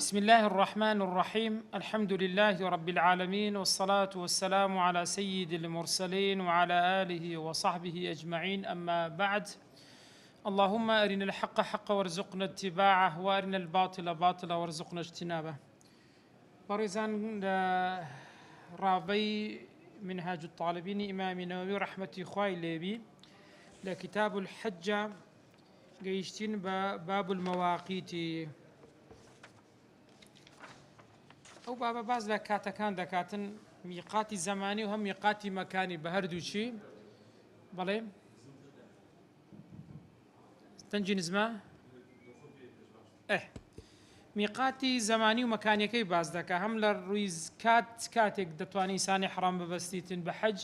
بسم الله الرحمن الرحيم. الحمد لله رب العالمين، والصلاة والسلام على سيد المرسلين وعلى آله وصحبه أجمعين، أما بعد. اللهم أرنا الحق حقا وارزقنا اتباعه، وأرنا الباطل باطلا وارزقنا اجتنابه. برزان رابي منهاج الطالبين إمام النووي رحمة خوي ليبي لكتاب الحجة جيشتين باب المواقيت أو بابا باز لك كان دكاتن ميقاتي زماني وهم ميقاتي مكاني بهردوشي بلي تنجي نزمة ميقاتي زماني ومكاني كي باز دكا هم للرويز كاتك دتواني ساني حرام ببستيتن بحج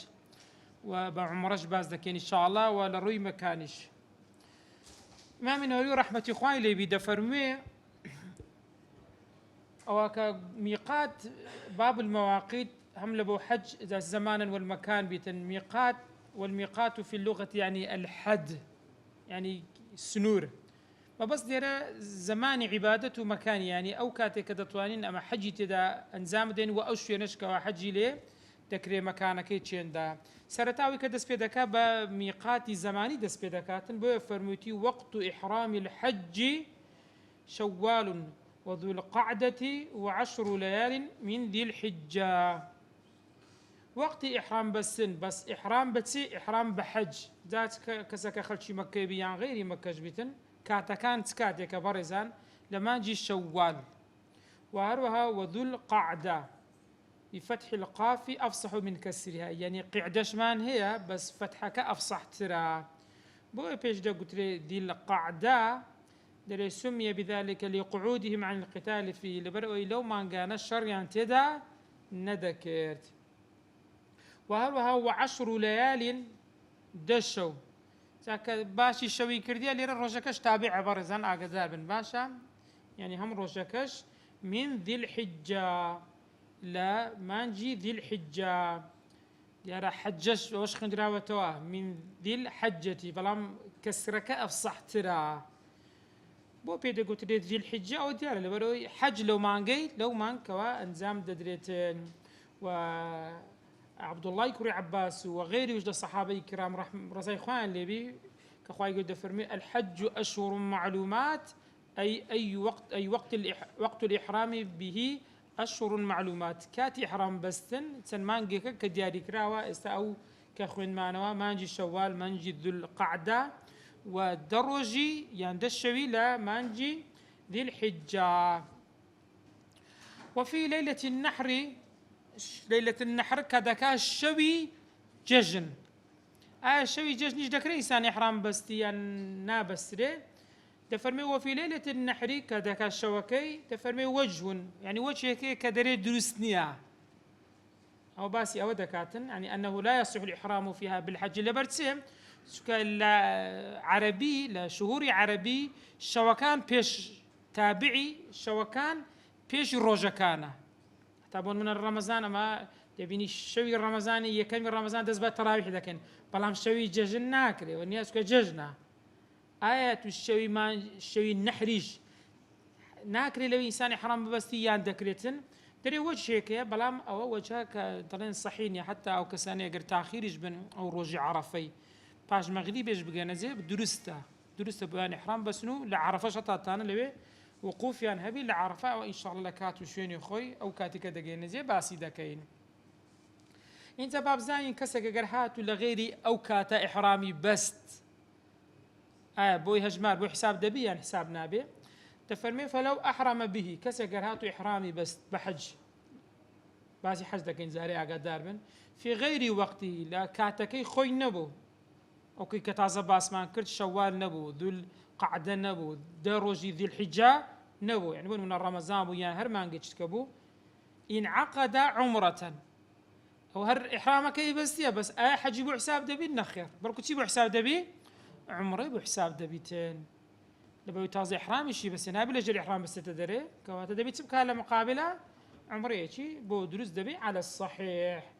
وبعمرش باز دكين إن شاء الله ولا روي مكانش. إمام النووي رحمة إخواني لي بيدفرمي أو كميقات باب المواقيت هم لبو حج إذا زمانا والمكان بيتن ميقات، والميقات في اللغة يعني الحد، يعني سنور، ما بس ديرا زمان عبادته مكان يعني أو كاتي كدتوانين أما حجي تدا أنزام دين وأشوي نشكا حجي ليه تكري مكانك يتشين دا سرتاوي كدس بيدكا بميقات زماني دس بيدكاتن بو فرموتي وقت إحرام الحج شوال وذو القعدة و10 ليال من ذي الحجة. وقت إحرام بس إحرام بتسي إحرام بحج ذات كسك خلشي مكة بيان غير مكة جبتن كاتكان تكاتك برزان لما جي شوال. وهروها وذو القعدة بفتح القاف أفصح من كسرها، يعني قعدش مان هي بس فتحك أفصح ترى بو بيش دا قلت ذي القعدة دري سمي بذلك لقعودهم عن القتال فيه لبرئوا لو ما كان الشر يعني تدا ندكرت. وهو 10 ليال دشوا ذاك باشي شوي كرديا ليرا روجكش تابع برزان اقدار بن باشا، يعني هم روجكش من ذي الحجة لا مانجي ذي الحجة يرى حجش وش خندراوتوا من ذي الحجة بلام كسرك أفصح ترى بو بيدا قلت ذي الحجة أو ديار اللي برو حج لو مانجي لو مان كوا أنزام ددريتين. وعبد الله كري عباس وغيره وجد الصحابة الكرام رحم رزاي خوان لبي كخواي قد فرمي الحج أشهر معلومات أي وقت الإحرام به أشهر معلومات كاتي إحرام بستن سن مانجي كدياري كراوا استأو كخوين مانوا مانجي شوال مانجي ذو القعدة ودرجي يعني دشوي لا مانجي ذي الحجة. وفي ليلة النحر كذا الشوي ججن الشوي ججن ايش ذكر انسان احرام بستيان نابستري تفرمي. وفي ليلة النحر كذا الشوكي تفرمي وجه يعني وجه كدري درسنيا او باسي او دكاتن يعني انه لا يصح الاحرام فيها بالحج لبرتسم عربي لشهور عربي شوكان بيش تابعي شوكان بيش روجكانا تابون من الرمضان ما تبيني شوي الرمضاني يكمل رمضان دز تراويح لكن بلام شوي ججن ناكري والناس كججنا آيات الشوي ما شوي النحريج ناكري لو إنسان حرام ببستيان ذكرتن دري وجهك بلام أو وجهك طلين صحيني حتى أو كساني أجر تأخيرش بن أو روجي عرفي باش مغربيش بقى نزيب درسته بيان إحرام بسنو لعرفة شطاتانا لبي وقوف يعني هبي لعرفة وإن شاء الله كاتو شويني خوي أو كاتي كده جاي نزي باسي دكين. أنت باب زين كسك جرحات ولا غيري أو كاتا إحرامي بست بوي هجمار بوي حساب دبي يعني حساب نابي تفرمي فلو أحرم به كسك جرحات إحرامي بست بحج باسي حج دكين زاري أقدار من في غير وقته لا كاتكي خوي نبو أو كي كتازة باسمان كرت شوال نبو ذو القعدة نبو دروجي ذي الحجة نبو يعني من الرمضان ويان هرمان قيتش كبو انعقد عمرة أو هر إحرامك بس بس حجي بو حساب دبي نخير بركو تجيبو حساب دبي عمري بو حساب دبيتين لبو تازي إحرامي شي بس نابل أجل إحرام بس تدري كواتا دبي تبكى مقابلة عمري شي بو دروس دبي على الصحيح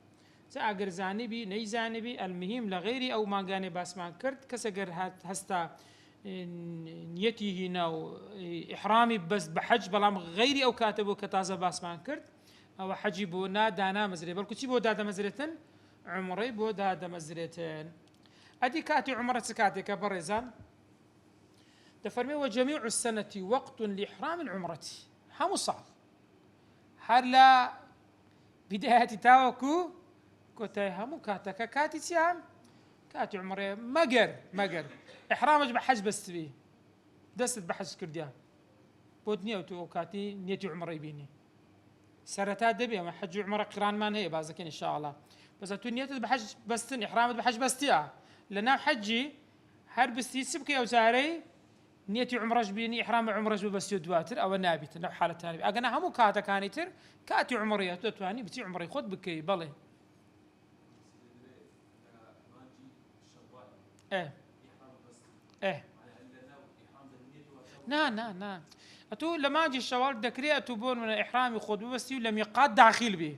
سأجر زانبي ني زانبي المهم لغيري أو ما جاني باسمان كرت كسجر هستا نيتي هنا إحرامي بس بحج بلام غيري أو كاتبه كتازة باسمان كرد أو حجي بونا دانا مزري بل كتي بو دادا مزريتن عمري بو دادا مزريتن أدي كاتي عمرة سكاتي كبرزان تفرمي وجميع السنة وقت لإحرام العمرة هم صعب هلا بداية تاوكو كوتاي همو كاتك كاتي سيام كاتي عمري مقر إحرامج بحج بس بيه دست بحج كرديان بودني أو كاتي نيتي عمري بيني سرتا دبي ما حج عمره قران ما هي بازكين إن شاء الله بس تو نيتي بحج بستن إحرامج بحج بستيا لنا حجي هر بستي سبكي أو زاري نيتي عمرج بيني إحرام عمرج بس يدواتر أو نابت لو حالة ثانية أجنا همو كاتا كانيتر كاتي عمرية تواني بتي عمري خد بكي بالي إيه نا أتو لما أجي الشوال دكري أتوبون من إحرامي خد بس يو لم يقاد داخل به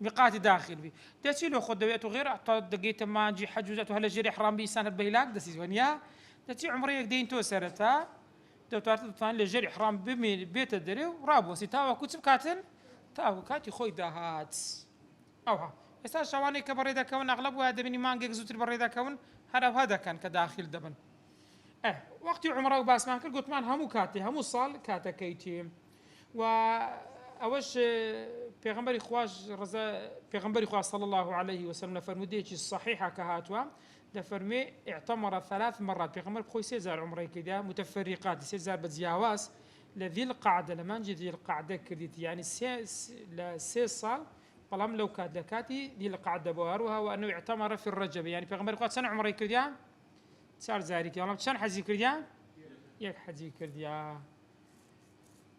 ميقات داخل به تسيلو خد دويتو غير أعطى دقيقة ما أجي حج وزاتو هلا جري إحرام بي سنة بيلاك دسيز ونيا تتي عمريك دين تو سرتا دو تعرف فان لجري إحرام بمي بيت الدري ورابو سيتاوا كتب كاتن تاو كاتي خوي دهات أوها إستا شواني كبريدا كون أغلب وهذا بني مانجيك زوتر بريدا كون هذا كان كداخل دبن وقت عمره باس ما قلت مان همو كاتي همو صال كاتا كيتي و أوش پیغمبر خواج رضا پیغمبر خواج صلى الله عليه وسلم فرموديتي الصحيحة كهاتوا دفرمي اعتمر 3 مرات پیغمبر بخوي سيزار عمره كده متفرقات سيزار بزياواس لذي القعدة لما نجي ذي القعدة كرديت يعني سي صال بلام لو كاتي ذي القعدة بواروها وأنه اعتمر في الرجب يعني پیغمبر خواج سنة عمره كده صار زاري كده والله شن حجي كرديا يك حجي كرديا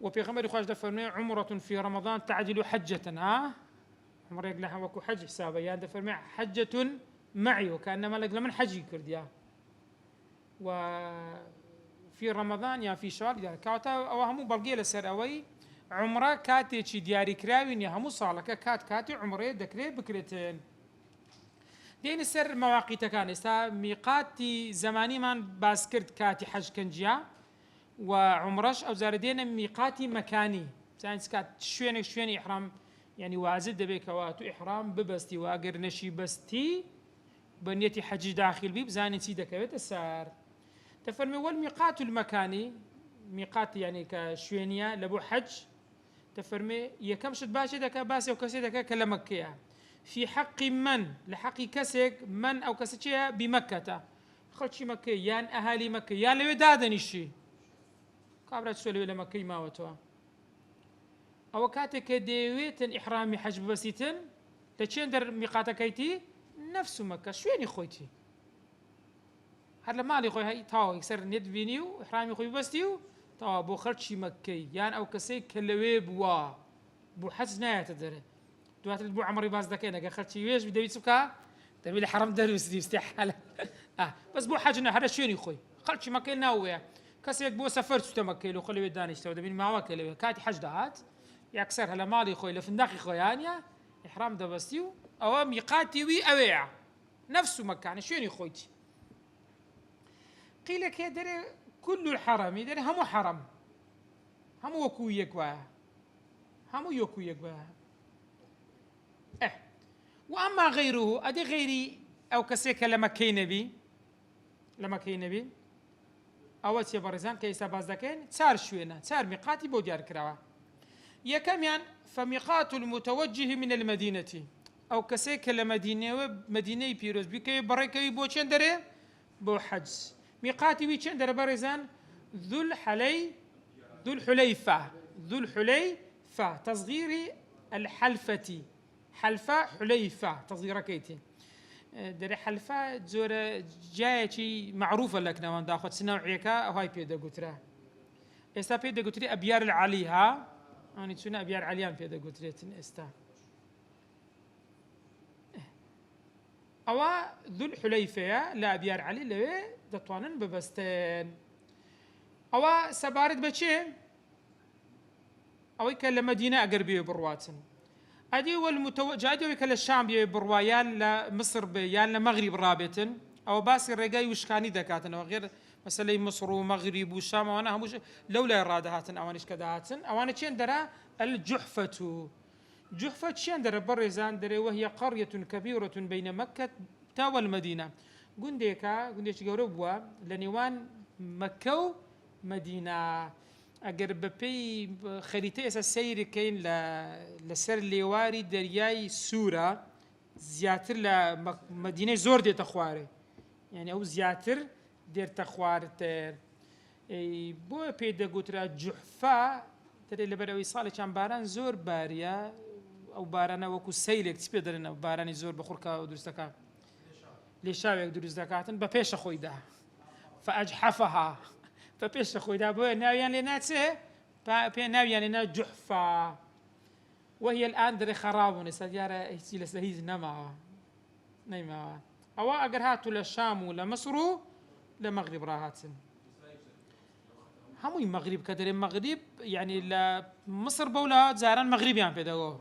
وبيغمر خواج دفرمي عمرة في رمضان تعدل حجة عمر يقلها وكو حج حسابه يا دفرمي حجة معي وكأنما لمن حجي كرديا وفي رمضان يا في شوال يعني كاتا أو همو بلقي لسر أوي عمره كاتي شي دياري كراوين يا همو صالك كاتي عمره دكري بكرتين دين السر مواقيت كان استا ميقاتي زماني من باسكرت كاتي حج كنجيا وعمرش او زاردين ميقاتي مكاني ساينس كات شويني احرام يعني وازد دبيك واتو احرام ببستي واقر نشي بستي بنيتي حج داخل بي بزاني سيدك بيت السار تفرمي والميقات المكاني ميقات يعني كشوينيا لبو حج تفرمي يكمشت باشي دكا باسي وكسيدك كلمكيا في حق من لحق كسك من أو كسكيا بمكة خلشي مكة يان أهالي مكة يان لو دادن الشي كابرات سولي ولا مكة ما وتوا أو كاتك ديويتن إحرامي حج بسيتن تشين در ميقاتا كيتي نفس مكة شويني خويتي هلا مالي خوي هاي تاو يكسر ند فينيو إحرامي خوي بستيو تاو بو خلشي مكة يان أو كسيك كلوي بوا بو حج نايا تدري دوات البو عمري باز دكينا قال خلتي ويش بدي يسبكا تبي لي حرم دروس دي استحاله بس بو حاجنا هذا شنو خوي خلتي ما كاين ناويه كسيك بو سفرت تمكيلو خلي ودانيش تو دبي ما واكل كاتي حج دهات يكسر هلا مالي خوي لفندقي خويانيا احرام دبستيو او ميقاتي وي اويع نفسه مكان شنو خويتي قيل كدري كل الحرم يدري هم حرم هم وكويك وا هم يوكويك وا وأما غيره أدي غيري أو كسيك لما كي نبي أول شيء برزان كيسا بازدكين صار شوينا صار ميقاتي بوديار كراوا يكميان فميقات المتوجه من المدينة أو كسيك مدينة بيروز بكي بريكي بو چندري بو حج ميقاتي بي چندر برزان ذو الحليفة تصغير الحلفة حلفة حليفة تصغير كيتي دري حلفة زور جايتي معروفة لك نوان داخل سنوعيكا أو هاي بيدا قترا استا بيدا قتري أبيار العليها أنا تسونا أبيار عليان بيدا قتري استا أو ذو الحليفة لا أبيار علي لوي دطوانن ببستين أو سبارد بچه أو يكلا مدينة أقربية برواتن أدي والمتوجه أدي ويكلا الشام بروايان لمصر بيان لمغرب رابطن او باسی ڕێگای وشکانی دەکاتنەوە غێر مەسەلەی مصر و مەغریب و شام ئەوانە هەمووش لەو لای ڕادەهاتن ئەوانش کە داهاتن ئەوانە چێن دەرا الجحفة جحفة چێن دەرە بەڕێزان دەرێ وهي قرية كبيرة بين مكة والمدينة گوندێکە گوندێکی گەورە بووە لە نێوان مەککە و مەدینە ئەگەر بەپێی خەریتە ئێستا سەیرکەین لەسەر لێواری دەریای سوورە زیاتر لە مەدینەی زۆر دێتە خوارێ یعنی ئەو زیاتر دێتە خوارتر بۆیە پێی دەگوترا جوحفا دەرێ لەبەرەوەی ساڵێکیان باران زۆر باریە ئەو بارانە وەکو سەیلێک چ پێ دەرێنە بارانی زۆر بەخورکە و دروستەکە لێشاوێک دروست دەکاتن بە پێشە خۆیدا فەئەجحەفەها بە پێشە خۆیدا بۆیە ناویان لێ ناچێ پێ ناویان لێنا جوحفا وهي الآن دەرێ خەرابوون ئێستا دیارە هیچی لەسەر هیچ نەماوە نەیماوە ئەوە ئەگەر هاتوو لە شام و لە مەسر و لە مەغریب ڕاهاتن هەمووی مەغریب کە دەرێ مەغریب یعنی لە مصر بەولا جاران مەغریبیان پێدەگۆ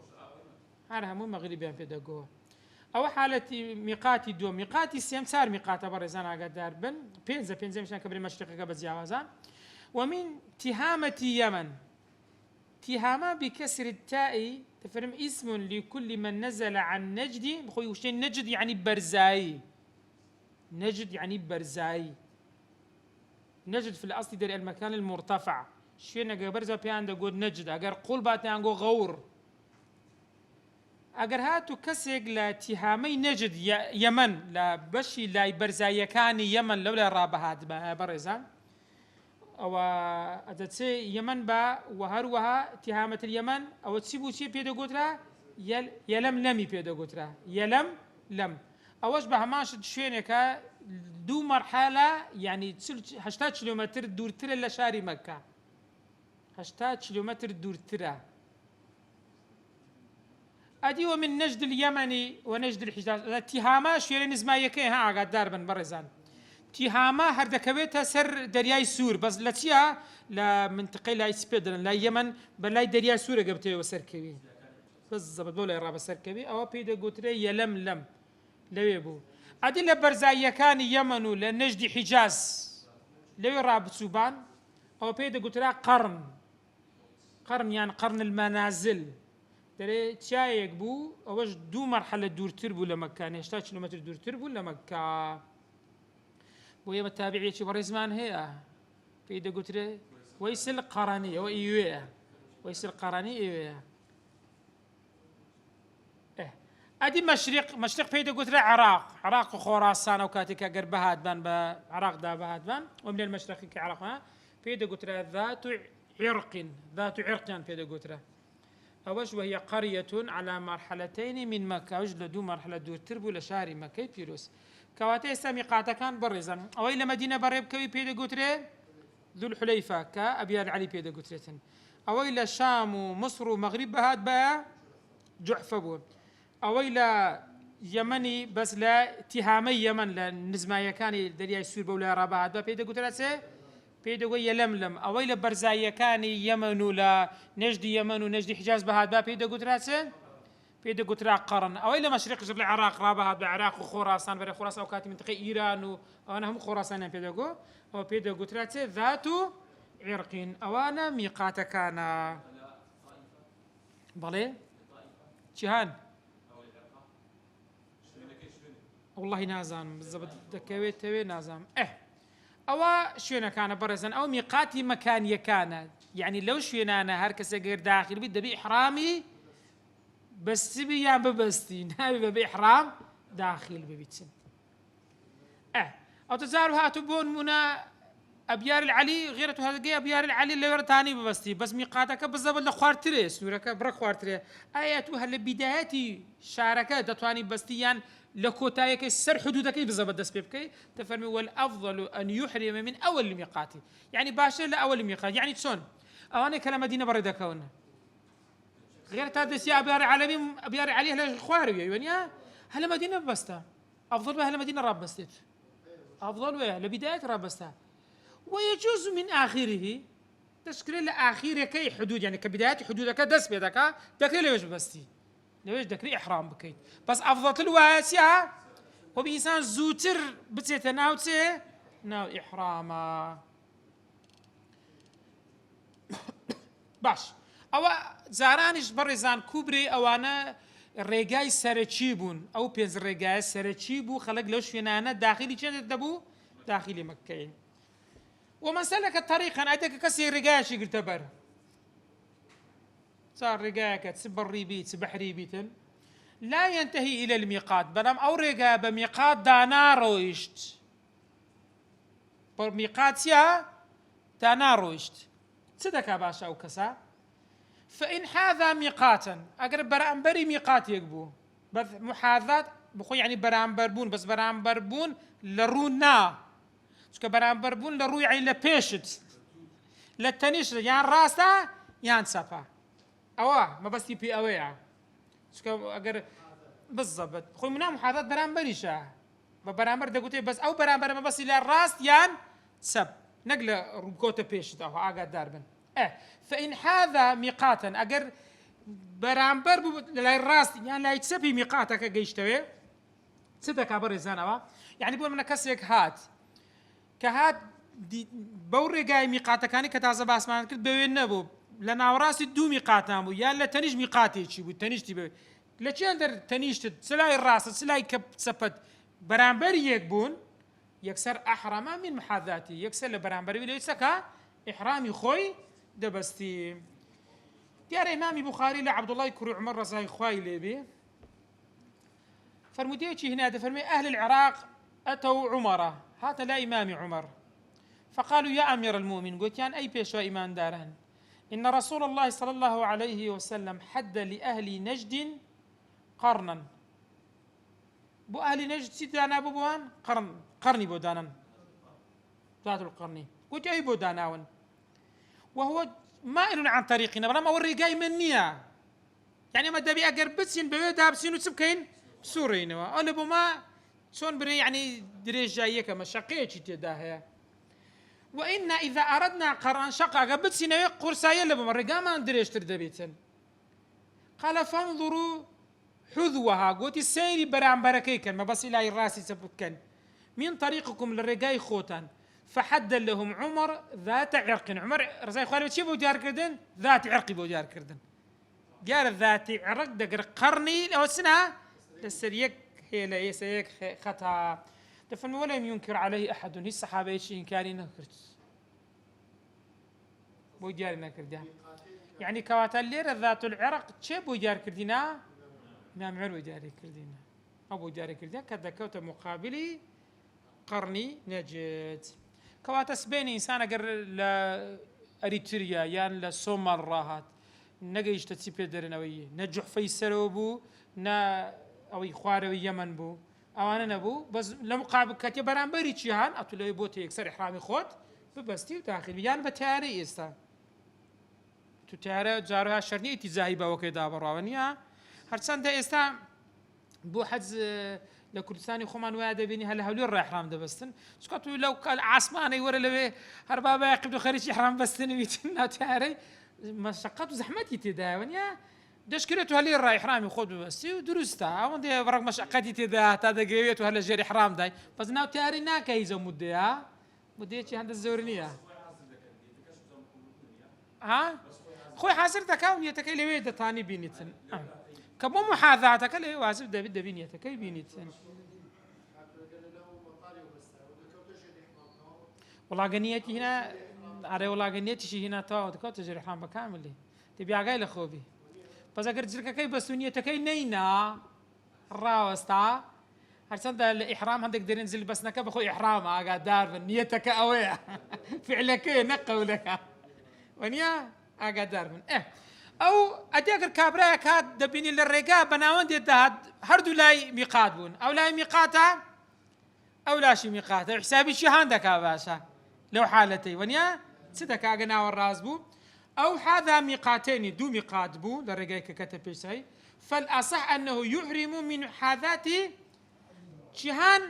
هەر هەمووی مەغریبیان پێدەگۆ ئەوە حالەتی میقاتی دووەم میقاتی سێم چار میقاتە بەڕێزان ئاگادار بن پێنجەمیشیان کە بەرێ مەشرقەکە بە جیاوازان ومن تهامة يمن تهامة بكسر التاء تفرم اسم لكل من نزل عن نجد بخوي وشين نجد يعني برزاي نجد يعني برزاي نجد في الأصل در المكان المرتفع شين اگر برزا بيان دا قود نجد اگر قول باتيان قو غور اگر هاتو كسيق لتهامي نجد يمن لا بشي لا برزاي كان يمن لولا رابهات برزان او ادتسي يمن با وهروها تهامة اليمن او تسيبو شي بيدا قوترا يلم لمي بيدا قوترا يلم لم اوش بهماش شوينكا دو مرحلة يعني 80 كيلومتر دورتر لشاري مكة 80 كيلومتر دورتر أدي ومن نجد اليمني ونجد الحجاز تهامة شوية نزمايكي ها قدار بن برزان تهامة هردكويتها سر درياي سور بس لتيها لمنطقة لا يسبيدن لا يمن بل لا درياي سور قبتي وسر كبي بالضبط بولا يراب سر كبي أو بيدا قوتري يلم لم لويبو أدي لبرزايا كان يمن لنجد حجاز لو راب سوبان أو بيدا قوترا قرن يعني قرن المنازل دري تشايك بو أوش دو مرحلة دور تربو لمكة 80 كيلومتر دور تربو لمكة ويا متابعية شو برزمان هي بيدا قوترا ويسل قرانية وإيوية ويسل قرانية إيوية أدي مشرق بيدا قلت له عراق وخراسان وكاتيكا قربهات بان بعراق دابهات بان ومن المشرق كعراق بيدا قلت له ذات عرق يعني بيدا قلت له أوش وهي قرية على مرحلتين من مكة وجد دو مرحلة دور تربو لشاري مكة بيروس كواتي سامي قاتا كان برزان أو إلى مدينة بريب كوي بيدا قلت له ذو الحليفة كأبيار علي بيدا قلت له أو إلى شام ومصر ومغرب بهات با جحفة بو أو إلى يمني بس لا تهامي يمن لنزمايا كان درياي سور بولا رابعات بيدا قلت له بيدا قوي يلملم أو إلى برزايا كان يمن ولا نجد يمن ونجد حجاز بهات بيدا قلت له بيدا قلت له قرن أو إلى مشرق جبل العراق رابعات بعراق وخراسان بري خراسان وكاتي منطقة إيران وأنا هم خراسان بيدا قو أو بيدا قلت له ذات عرق أو أنا ميقات كان بلي جهان والله نازم بالضبط دكويت توي نازم أو شوينا كان برزن أو ميقاتي مكان كان يعني لو شوينا أنا هركس غير داخل بدي بإحرامي بس تبي يا ببستي نبي بإحرام داخل ببيتسن أو تزاروا هاتبون منا أبيار العلي غيرته هذا أبيار العلي اللي ورتاني ببستي بس ميقاتك بالضبط لخوارتريس نورك برا خوارتري آياتها لبداياتي شاركة دتواني بستيان لكوتايك السر حدودك بالضبط دس بيبكي تفرمي والافضل ان يحرم من اول الميقات يعني باشر لاول الميقات يعني تسون انا كلام مدينه بريده كون غير تادس يا ابيار عليه الخواري يعني هلا مدينه بستا افضل بها مدينه راب بستت افضل بها لبدايه راب بستا ويجوز من اخره تشكيل لاخره كي حدود يعني كبدايه حدودك دس بيدك دكري ليش بستي ليش دكري إحرام بكيت بس أفضل الواسعة خۆ ئینسان زووتر بچێتە ناو چێ ناو ئیحرامە. باش ئەوە جارانیش بەڕێزان کوبرێ ئەوانە ڕێگای سەرەکی بوون، ئەو پێنج ڕێگایە سەرەکی بوو، خەڵک لەو شوێنانە داخلی چێت دەبوو داخلی مەککەین. ومەسەلەکە تەریقەن ئەدەکە کەسی ڕێگایەکی گرتە بەر صار ڕێگایەکە چ بەڕی بی چ بەحری بیتن لا ينتهي إلى الميقات، بەڵام ئەو ڕێگا بە میقات داناڕۆیشت، بە میقاتیا داناڕۆیشت. چ دەکا باشە ئەو کەسە؟ فإن حاذا ميقاتا، ئەگەر بەرامبەری میقاتێک بوو بە محاذات بخۆ یعنی بەرامبەر بوون، بەس بەرامبەر بوون لە ڕوو نا، چکە بەرامبەر بوون لە ڕووی یعنی لە پێشت لە تەنیشت یان ڕاستە یان چەپە، ئەوە مەبەستی پێ ئەوەیە. چکە ئەگەر بزەبت خۆی منام محاذات بەرامبەریشە بە بەرامبەر دەگوتێ بەس ئەو بەرامبەرە مەبەستی لە ڕاست یان چەپ، نەک لە ڕووکۆتە پێشت ئەوە ئاگادار بن. فإن حاذا ميقاتا، ئەگەر بەرامبەر بوو لای ڕاست یان لای چەپی میقاتەکە گەیشتەوێ چ دەکا بەڕێزانەوە؟ یعنی بۆ منە کەسێک هات کە هات بەو ڕێگای میقاتەکانی کە تازە باسمان کرد بەوێ نەبوو، لە ناوەڕاستی دوو میقاتان بوو یان لە تەنیشت میقاتێکی بوو، تەنیشتی بێ لە چیان دەر تەنیشتت چ لای ڕاستە چ لای چەپەت بەرامبەر یەک بوون، یەکسەر ئەحرەمە من محاذاتی، یەکسەر لە بەرامبەری لەوەی چەکە ئیحرامی خۆی دەبەستی. دیارە ئیمامی بوخاری لە عەبدوڵڵای کوڕی عومەر ڕەزای خوای لێبێ فرمودەیەکی هنا دەفەرمێ أهل العراق أتوا عمر، هات لا إمام عمر فقالوا يا أمير المؤمن، قلت أي بيشوا إيمان داران إن رسول الله صلى الله عليه وسلم حد لأهل نجد قرنا، بو أهل نجد سيدانا بوان قرني بودانا ذات القرن، قلت أي بوداناون وهو مائل عن طريقنا، بلا ما وري جاي منيا يعني ما دبي أقرب بتسين بيدا بسين وتسبكين سورينا أنا بما شون بري يعني دريج جايك مشقية تداها. وإن إذا أردنا قران شقا قبل سنة قرصايا لبما رجاما دريج تردبيتن. قال فانظروا حذوها، قلت السيري برام بركيكا ما بس إلى الراس سبكن من طريقكم للرجاي خوتان، فحد لهم عمر ذات عرق، عمر رزاي خوالي شي بودار كردن ذات عرق بودار كردن، قال ذات عرق دقر قرني أو سنة للسريك هي ليسيك خطأ دفن ولم ينكر عليه أحد، هي الصحابة شيء كان نكرت بودار نكردها يعني كواتل لير ذات العرق شي بودار كردنا نعم عرو جاري كردنا أبو جاري كردنا كذا كوت مقابلي قرني نجد كواتا سبين إنسان أجر لا أريتريا يان لا سومال راحت نجيش تسيب درناوية نجح في سروبو نا أو خوارو يمن بو أو أنا نبو بس لمقابل كتير برامبري تشيهان أتولي بوتي يكسر إحرامي خود ببستي وداخل يان بتاري إستا تتاري جارها شرني تزاهي وكذا براونيا هرسان ده إستا بو حز لكردستاني خمان وعده بيني هلا هولي الرا إحرام دبستن سكتوا لو قال عاصماني ورا لبي هربابا يقبلوا خارج إحرام بستن بيتنا تاري مشقات وزحمتي تداون يا دشكرته هلي الرا إحرامي خود بستي ودرستا وندي برق مشقتي تدا هذا جريت وهلا جري إحرام داي بس ناو تاري ناك هيزا مدة مدة عند الزورنية ها خوي حاصر تكاون يتكلم ويدا ثاني بينتن كمو محاذاتك اللي واسف دبي بينيتك كي بينيتن والله غنيتي هنا أري والله غنيتي شي هنا تو تكو تجري حرام بكامل لي تبي عقايل خوبي بس أقدر تجرك كي بس نيتك كي نينا راوستا هرسان ده الإحرام عندك دير ننزل بس نكب أخوي إحرام قاعد دار نيتك أويا فعلك نقولك ونيا قاعد دار من أو أديك كابرا كاد دبيني للرجاء بناون دي دهاد هردو لاي ميقاتون أو لاي ميقاتا أو لا شي ميقاتا حسابي شي هندك باشا لو حالتي ونيا سدك أجنا والرازبو أو هذا ميقاتين دو ميقات بو للرجاء ككتب شيء فالأصح أنه يحرم من حاذاتي شهان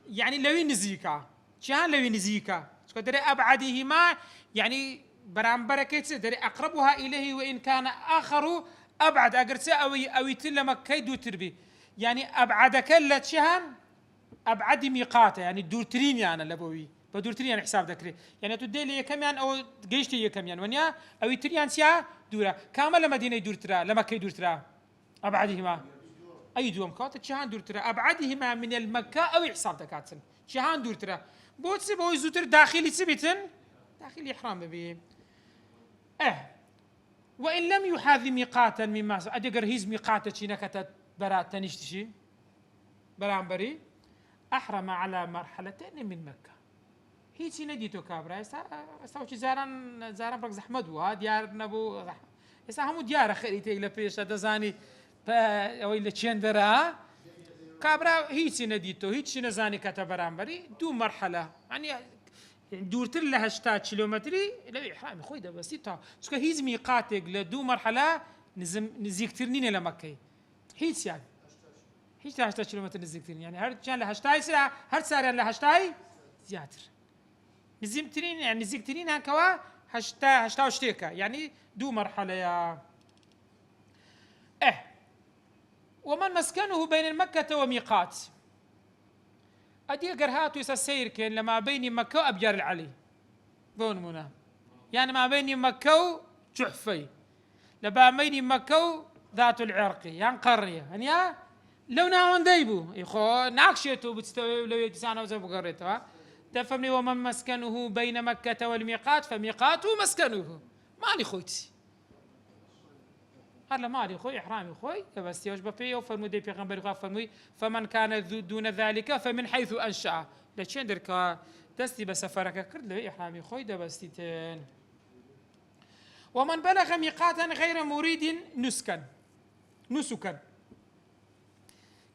يعني لوي نزيكا شهان لوي نزيكا سكدري أبعدهما يعني برامبر كيتس دري أقربها إليه وإن كان آخر أبعد أقرسي أو يتلم كيدو تربي يعني أبعد كلة شهان ابعد ميقاته يعني دورترين يعني لبوي بدورترين يعني حساب ذكري يعني تدي لي كم يعني او جيشتي كم يعني ونيا او تريان سيا دورا كامل مدينه دورترا لما كي دورترا ابعدهما اي دوم كات شهان دورترا ابعدهما من المكه او حساب دكاتن شهان دورترا بوتسي بو زوتر داخلي سبتن داخلي احرام بي وان لم يحاذي ميقاتا مما ادقر هيز ميقاتا شي نكتت برات تنشتشي برامبري احرم على مرحلتين من مكه هيتي نديتو كابرا استوى زاران برك زحمد وها ديار نبو اسا همو ديار خريتي الى بيش دزاني او الى تشندرا كابرا هيتي نديتو هيتي نزاني كتبرامبري دو مرحله يعني دورتر لها 6 كيلومتري لا احرام خوي ده بسيطه سكو هيز ميقاتك لدو مرحله نزيكترنين لمكه هيت يعني هيت 8 كيلومتر نزيكترين يعني هر كان لها 8 ساعه هر ساعه لها 8 زياتر نزيكترين يعني نزيكترين هكوا هشتا وشتيكا يعني دو مرحله يا ومن مسكنه بين مكة وميقات أدي قرهاتو يسير كين لما بين مكة وأبيار العلي بون منا يعني ما بين مكة وجحفي لما بين مكة ذات العرقي يعني قرية يعني لو ناون ديبو يخو ناقشيتو بتستوي لو يتسانو زي بقريتو تفهمني ومن مسكنه بين مكة والميقات فميقاته مسكنه مالي خويتي هلا مالي خوي إحرامي خوي بس يوجب فيه وفرمو دي بيغمبر خواه فرموي فمن كان دون ذلك فمن حيث أنشأ لچين دركا دستي بسفرك كرد له إحرامي خوي دبستيتين ومن بلغ ميقاتا غير مريد نسكا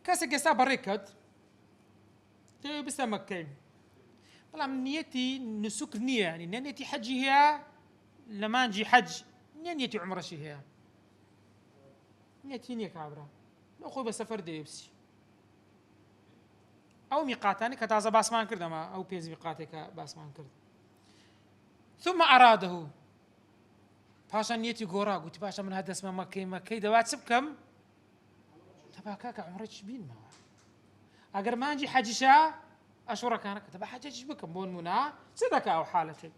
كاسك يسا بريكت تي بس مكين والله من نيتي نسك نية يعني نيتي حجي هي لما نجي حج نيتي عمرشي هي نيتي نيك عبرة أخوي بسفر ديبسي أو ميقاتاني كتازا باسمان كرد أو بيز ميقاتك باسمان كرد ثم أراده باشا نيتي غورا قلت باشا من هذا اسمه مكي دوات سبكم تباكاك عمرش بين ما أقر ما نجي حجشا أشورا كان كتب حجج بكم بون منا صدق أو حالته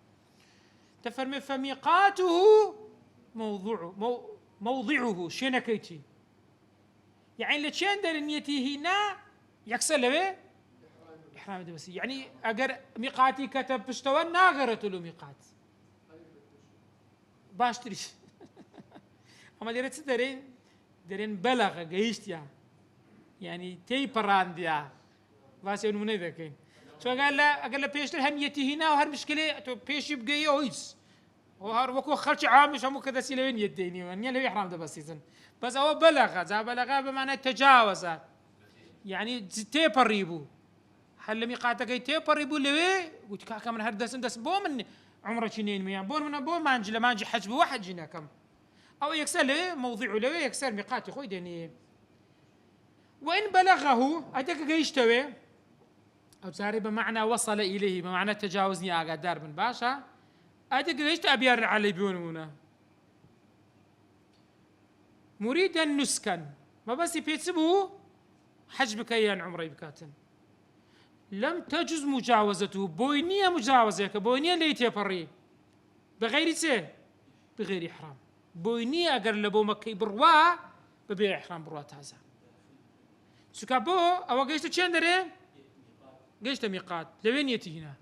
تفرمي فميقاته موضعه شنكيتي يعني لتشين در نيتي هنا يكسر له إحرام دبسي يعني أجر ميقاتي كتب بشتوى ناقرت له ميقات باشتريش أما درت درين بلغ جيشت يعني تي برانديا بس يوم مني ذاكين شو قال له بيشتر هنيتي هنا وهر مشكلة تو بيش يبقى يويس وهر وكو خرج عامش هم كذا سيلوين يديني ونيا له يحرم ده بس هو بلغ بمعنى تجاوز يعني تي بريبو هل ميقاتك تي بريبو لوي قلت كا من هردس بو من عمره شنين ميا بون من بو ما نجي حج بواحد جينا كم او يكسر له موضع له يكسر ميقاتي خوي دني وان بلغه ادك يشتوي او صار بمعنى وصل اليه بمعنى تجاوزني اقدر من باشا ادك ليش ابيار علي بيونونا مريدا نسكا ما بس يبيتسبه حج بكيان عمري بكاتن لم تجز مجاوزته بوينية مجاوزة كبوينية ليتي بري بغير إحرام بوينية أقر لبو مكي بروا ببيع إحرام بروا تازا سكابو أو قيشت تشندرين قيشت ميقات لوين يتينا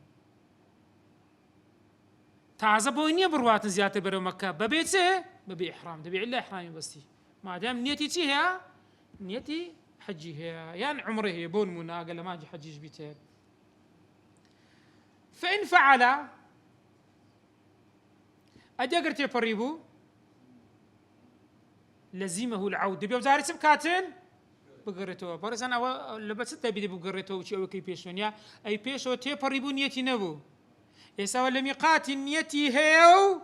تازا بوينية بروات زيادة برو مكة ببيع إحرام دبيع الله إحرامي بسي ما دام نيتي تيها نيتي حجي هي يعني عمره هي بون منا قال ما اجي حجيج بيتين فإن فعل أدي قرت يفريبو لزمه العود بيو زاري سبكاتن بقرته برز أنا لبس تبي بقرته وشي أو كي بيشونيا أي بيشو تفريبو نيتي نبو يسوى لميقات نيتي هيو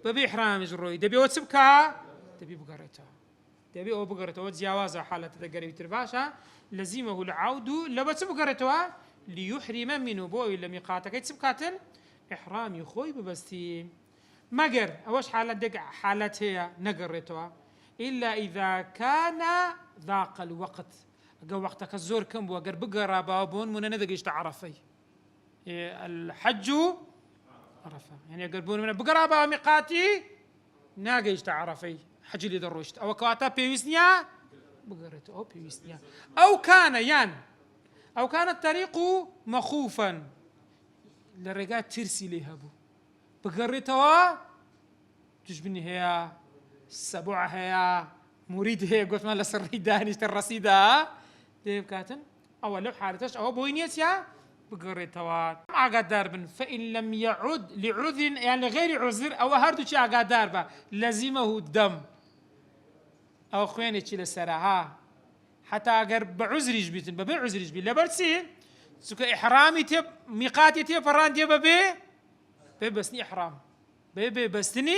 ببي إحرام جروي دبي وتسبكا دبي بقرته تبي أو بقرته وتجاوز حالة تقريب ترباشا لزمه العود لبس بقرته ليحرم منه بوي لميقاتك يتسبكاتن إحرام يخوي ببستي مقر أوش حالة دق حالة هي نقرته إلا إذا كان ذاق الوقت اگر وقتك الزور كم بو اگر بقرا بابون من ندقيش عرفي الحج عرفه يعني اگر بون من بقرا باب ميقاتي ناقيش تعرفي حج اللي دروشت او كواتا بيوسنيا بقرته او بيوسنيا او كان الطريق مخوفا لرقات ترسي لها بو بقرتها تجبني هي السبوع هي مريد هي قلت ما لسريداني الرصيدة ديب كاتن أو لو حالتش أو بوينيتيا بقريتها ما قدر بن فإن لم يعد لعذر يعني غير عذر أو هردو شيء قدر با لزمه الدم أو خويني تشيل السراها حتى أجر بعذر يجبيتن بعذر يجبي لبرسين سك إحرامي تب ميقاتي تب فران تب بسني إحرام بسني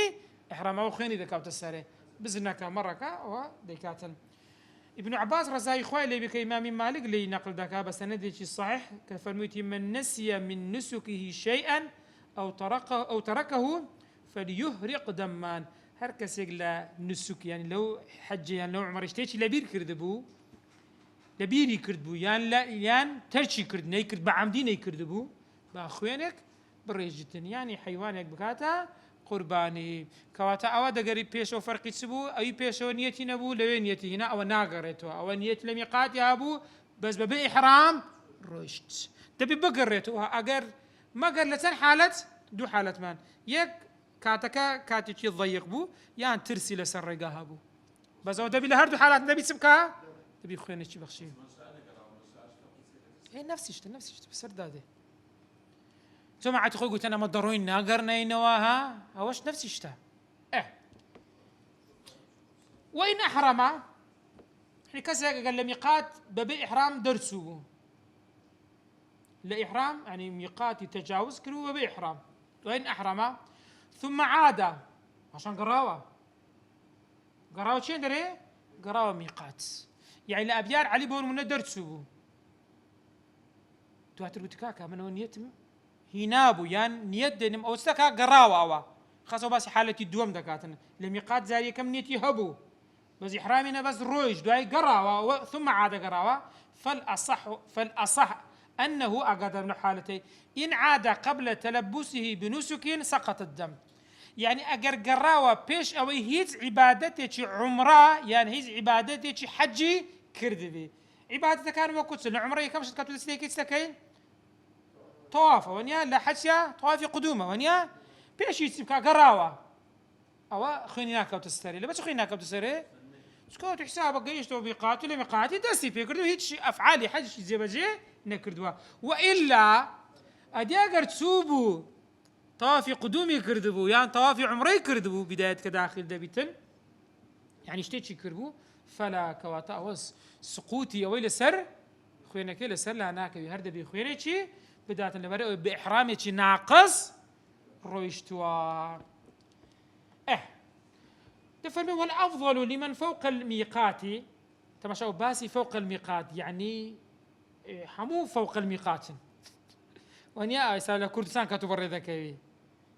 إحرام أو خويني ذكرت السرة بزنك مرة وديكاتن ابن عباس رزاي خوي اللي بك إمام مالك اللي نقل ذاك بس ندي شيء صحيح كفرميتي من نسي من نسكه شيئا أو تركه فليهرق دمان هركس يقلا نسك يعني لو حج يعني لو عمر اشتيش لبير كردبو لبيري كردبو يعني لا يعني ترشي كرد نيكرد بعمدي نيكردبو بأخوينك بريجتن يعني حيوانك بكاتا قرباني كواتا أو دقري بيشو فرقي تسبو أي بيشو نيتي نبو لوين نيتي هنا أو ناقريتو أو نيت لميقاتي أبو بس بإحرام رشت تبي بقريتو أجر ما قال لتن حالة دو حالة مان يك كاتكا كاتي ضيق بو يعني ترسي لسرقاها بو بس أو تبي لهردو حالات نبي تسبكا تبي خويني شي بخشي إيه نفس الشيء بس دادي سمعت خوي قلت أنا ما ضروري ناقر نينواها هوش نفس الشيء وإن أحرم يعني كذا قال لميقات ببي إحرام درسوه لإحرام يعني ميقات يتجاوز كله ببي إحرام وإن أحرم ثم عاد عشان قراوة شين دري قراوة ميقات يعني لأبيار علي بون من درسوه تواتر بتكاكا من هو نيتم هنابو يعني نيت دينم أو استكا قراوة أوا خاصة بس حالة الدوام دكاتنا لميقات زي كم نيتي هبو بس إحرامنا بس روج دواي قراوة ثم عاد قراوة فالأصح أنه أقدر من حالتين إن عاد قبل تلبسه بنسك سقط الدم يعني أجر قراوة بيش أو هيز عبادتك عمره يعني هيز عبادتك حجي كردبي عبادتك كان وقت عمره كم شت كتب تستكين طواف ونيا لا حجة طواف قدومه ونيا بيش يتبقى قراوة أو خيناك أو تستري لبس خيناك أو تستري سكوت حسابك جيش تو بيقات ولا ميقات دسي فكرته هيك أفعالي حج زي بجي نكردوا وإلا أدي أجر تسوبو طواف قدومي كردبو يعني طواف عمري كردبو بداية كداخل دبيتن يعني اشتيتشي كربو فلا كواتا أوس سقوطي أويل سر خوينا كيل سر لهناك بهرد بخوينيتشي بداية لبرئ بإحراميتشي ناقص رويشتوا تفرمي والأفضل لمن فوق الميقات تماشوا باسي فوق الميقات يعني حمو فوق الميقات ونيا يسال كردستان كتبر ذكي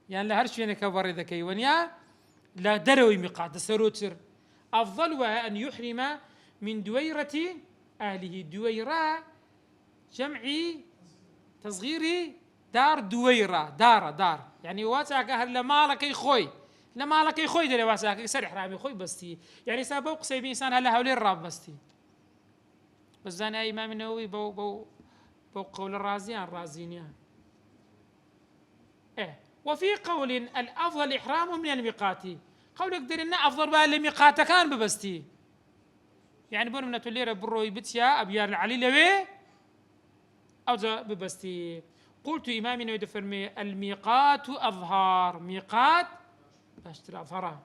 يعني لا هرش فينا كبر ذكي ونيا لا دروي ميقات سروتر أفضل أن يحرم من دويرة أهله دويرة جمعي تصغيري دار دويرة دار يعني واسعك أهل لمالك يخوي لمالك يخوي دلي واسعك يسر إحرامي خوي بستي يعني سابوق سيبي إنسان هلا هولي الراب بستي بس زاني إمام النووي بو قول الرازيين وفي قول الأفضل إحرام من الميقات قول يقدر إن أفضل بقى الميقات كان ببستي يعني بون من تولير بروي بتيا أبيار العلي لوي أو ذا ببستي قلت إمامنا يدفرمي الميقات أظهار ميقات باشتري أظهرها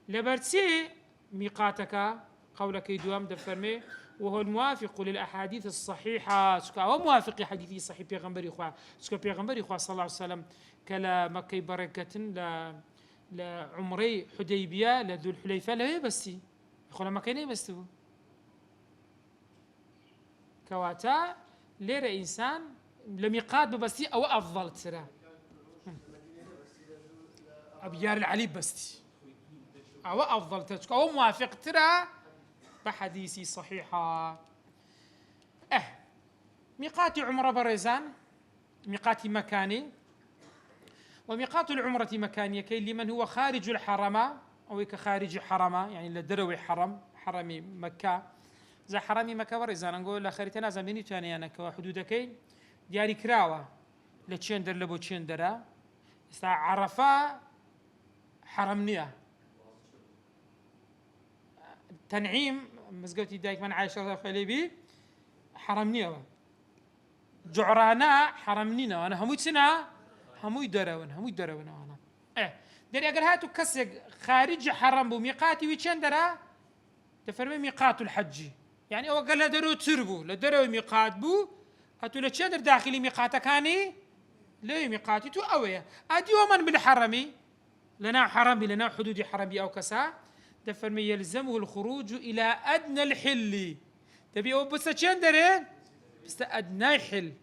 لبرتسي ميقاتك قولك يدوام دفرمي وهو الموافق للأحاديث الصحيحة هو موافق حديثي صحيح بيغمبري إخوة بيغمبري إخوة صلى الله عليه وسلم كلا مكي بركة لعمري حديبية لذو الحليفة لا بستي يقول ما كان يبستو كواتا ليرة إنسان لم يقاد ببستي أو أفضل ترى أبيار العلي بستي أو أفضل ترى أو موافق ترى بحديثي صحيحة ميقات عمرة بريزان ميقات مكاني، وميقات العمرة مكانية كي لمن هو خارج الحرم أو كخارج حرم، يعني لدروي حرم مكة زي حرم مكة ورزان نقول لآخرتنا زميني تاني أنا كحدودكي دياري كراوة لتشندر لبو تشندرا استا عرفة حرمنية تنعيم مزقوتي دايك من عايشة خليبي حرمنية جعرانا حرمنينا أنا هموت سنة هموي درونا أنا دري أجر هاتو كسر خارج حرم بميقاتي ويتشندرا تفرمي ميقات الحج، يعني أو قال لدرو تسربو لدرو ميقات بو هاتو لتشندر داخلي ميقاتا كاني ليه ميقاتي تو أويا أدي ومن بالحرمي لنا حرمي لنا حدود حرمي أو كسا تفرمي يلزمه الخروج إلى أدنى الحل تبي أو بس تشندر بس أدنى حل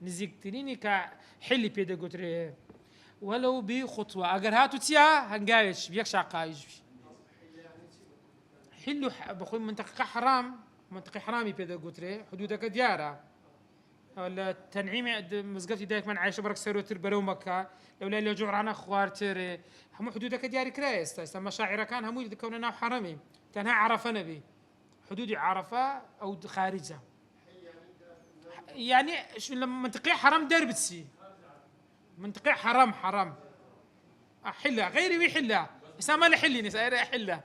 نزيكتنيني كحل بيدا قطري ولو بخطوة أجر هاتو تيا هنجايش بيكشع قايش حلو بخوي منطقة حرام منطقة حرامي بيدا قطري حدودك ديارة ولا تنعيم مزقفتي دايك من عايشة برك سروتر برو مكة لولا لو جوعنا خوارتر هم حدودك دياري كرايس تسمى مشاعر كان هم كوننا حرامي تنها عرفة نبي حدودي عرفة أو خارجة يعني لما منطقة حرام دربتسي منطقة حرام حلة غيري ويحلة إسامة لحلي نسائر حلة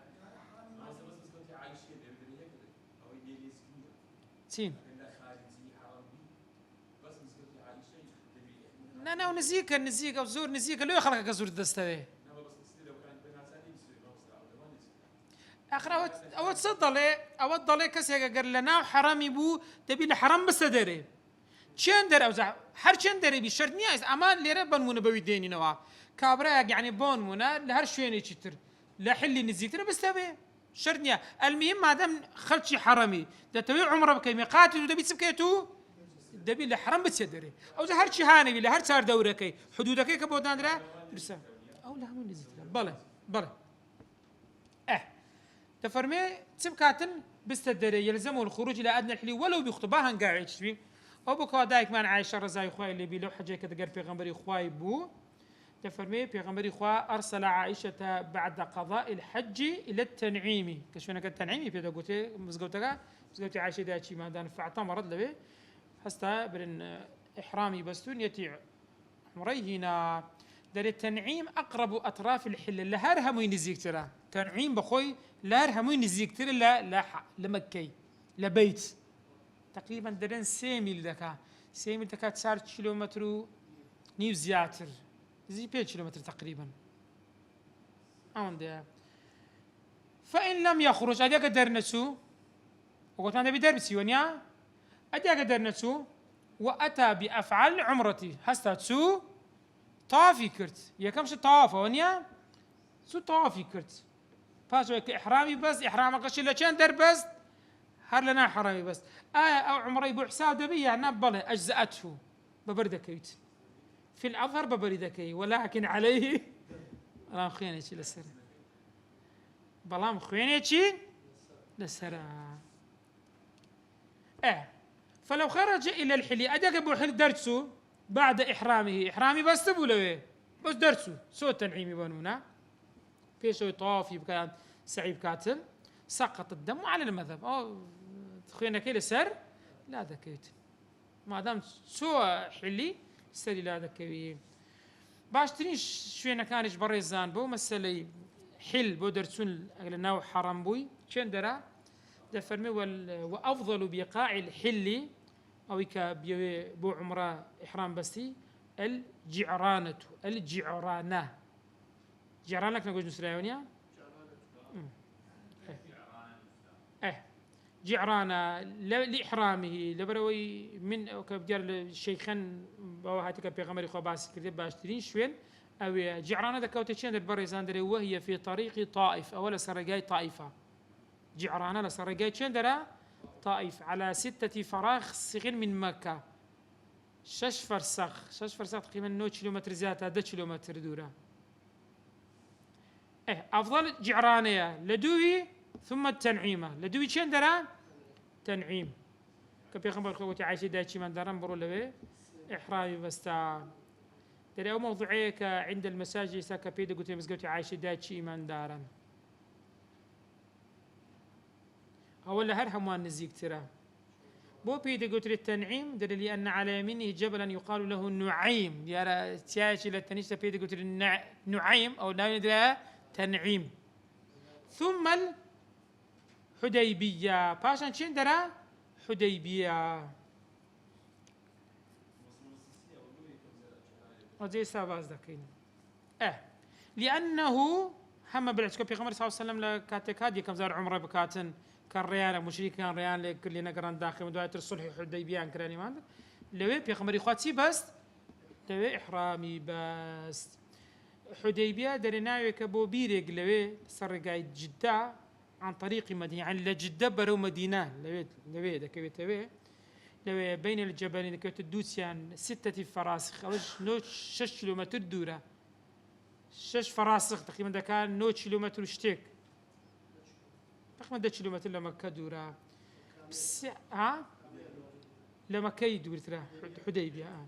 سين لا ونزيك أو زور نزيك لو يخلقك زور الدستوي آخر أو تصدلي كسيجا قال لنا حرامي بو تبي حرام بس تدري چندر او زع هر چندری بی شرط نیست اما لیره بنمونه بویدینی نوا کابرا يعني بونمونه لهر شويني چتر لحلي نزيتر بس تبي شرط نيا المهم ما دام خلشي حرمي ده تبي عمره بكي ميقاتي ودبي تسبكيتو دبي لحرم بتسدري او زع هر شي هاني لهر صار دوركي حدودك كبودان درا درسا او لا من نزيتر بلا تفرمي تسبكاتن بستدري يلزمه الخروج الى ادنى الحلي ولو بيخطبها قاعد شوي أو بكوا دايك من عائشة رضاي خواي اللي بيلو حاجة كده قال بيغمبري خواي بو تفرمي بيغمبري خوا أرسل عائشة بعد قضاء الحج إلى التنعيم كشفنا كالتنعيمي في دقوتي مزقوتي عائشة داتشي ما دان فاعتمرت لبي هستا برن إحرامي بستون يتي عمريهنا دار التنعيم أقرب أطراف الحل لهار هموي نزيك ترى تنعيم بخوي لهار هموي نزيك ترى لا لمكي لبيت تقريبا درن 3 ميل دكا 3 ميل دكا 4 كيلومتر نيو زياتر زي 5 كيلومتر تقريبا ده فإن لم يخرج أدي قدر نسو وقلت أنا بدر بسيونيا أدي قدر نسو وأتى بأفعال عمرتي هستا تسو طافي كرت يا كمش طافة ونيا سو طافي كرت فاشو إحرامي بس إحرامك قشيلة كان در بس هر لنا حرامي بس أو عمري بو حساب دبي نبله أجزأته ببردكيت في الأظهر ببردكي ولكن عليه بلام خينيتي لسر بلام خينيتي لسر فلو خرج إلى الحلي أدق بو حل درسه بعد إحرامي بس تبولوه بس درسه سو تنعيمي بنونا في سو طافي بكان سعيب كاتل سقط الدم على المذهب أو تخينا كيل سر لا ذكيت ما دام سوى حلي سري لا ذكي باش تريش شوينا كانش بريزان بو مسلي حل بو درسون ناو حرام بوي شن درا دفرمي وافضل بقاع الحل او بو عمره احرام بسي الجعرانه جعرانك نقول نسرايونيا جعرانا لإحرامه لبروي من كبدير الشيخان بوهاتك بيغمر خباس كذا باشترين شوين أو جعرانا ذا كوتشين البريزاندري وهي في طريق طائف أول سرقاي طائفة جعرانا لسرقاي شندرا طائف على 6 فراخ صغير من مكة 6 فرسخ تقريبا 9 كيلومتر زيادة 10 كيلومتر دورة أفضل جعرانية لدوي ثم التنعيمة لدوي شندرا تنعيم كبيغمبر خوتي عايشة دايتشي من دارم برو لبي إحرامي بستا ترى أو موضوعيك عند المساجد ساكا بيدا قلت مسقوتي عايشة دايتشي من دارم أولا هرهم نزيك ترى بو بيدا قلت التنعيم دل لأن على يمينه جبلا يقال له النعيم يرى تياش إلى التنيشة بيدا قلت النعيم أو لا تنعيم ثم الحديبية باشان شين درا حديبية وزي ساباز دكين لأنه هم بالعسكر في غمر صلى الله عليه وسلم لكاتكاد يكم زار عمره بكاتن كان مشرك كان ريان لكل نقران داخل مدوات الصلح حديبية كراني مان لوي في غمر إخواتي بس لوي إحرامي بس حديبية درناوي كبو بيرق لوي صار قايد جدة عن طريق مدينة يعني لجدة برو مدينة لوي دكوي توي لوي بين الجبلين كوت الدوسيان 6 فراسخ أوش نوش 6 كيلومتر دورة 6 فراسخ تقريبا ده كان 9 كيلومتر وشتيك تقريبا 10 كيلومتر لمكة دورة بس لمكة يدور ترى حديبية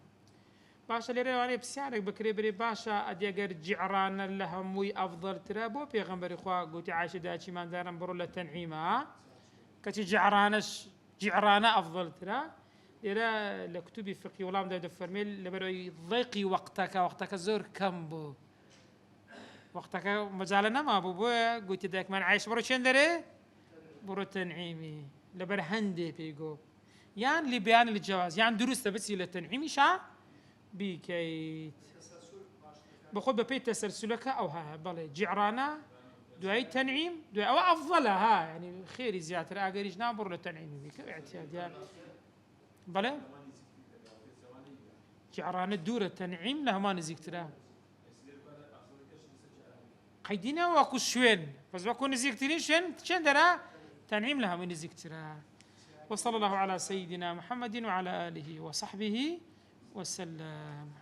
باشا اللي رواني بسيارك بكري بري باشا أديقر جعران لهم أفضل ترى بو بيغمبر إخوة قوتي عايشة داتشي مان دارن برو للتنعيمة كتي جعرانة أفضل ترى إلى لكتبي فقهي والله مدى دفرميل لبرو ضيقي وقتك الزور كم بو وقتك مجالنا ما بو قلت داك من عايش برو شندري برو تنعيمي لبر هندي بيقو يعني لبيان الجواز يعني دروس بس إلى تنعيمي شا بيكيت بخود ببيت تسلسلك أو ها بلي جعرانا دعي تنعيم دعي أو أفضلها يعني خير زيادة أقريج نابر للتنعيم بيك اعتياد يعني بلي جعرانا الدورة التنعيم لها ما نزيك ترى قيدينا واكو شوين بس واكو نزيك ترين شين درا تنعيم لها من نزيك ترى وصلى الله على سيدنا محمد وعلى آله وصحبه وسلم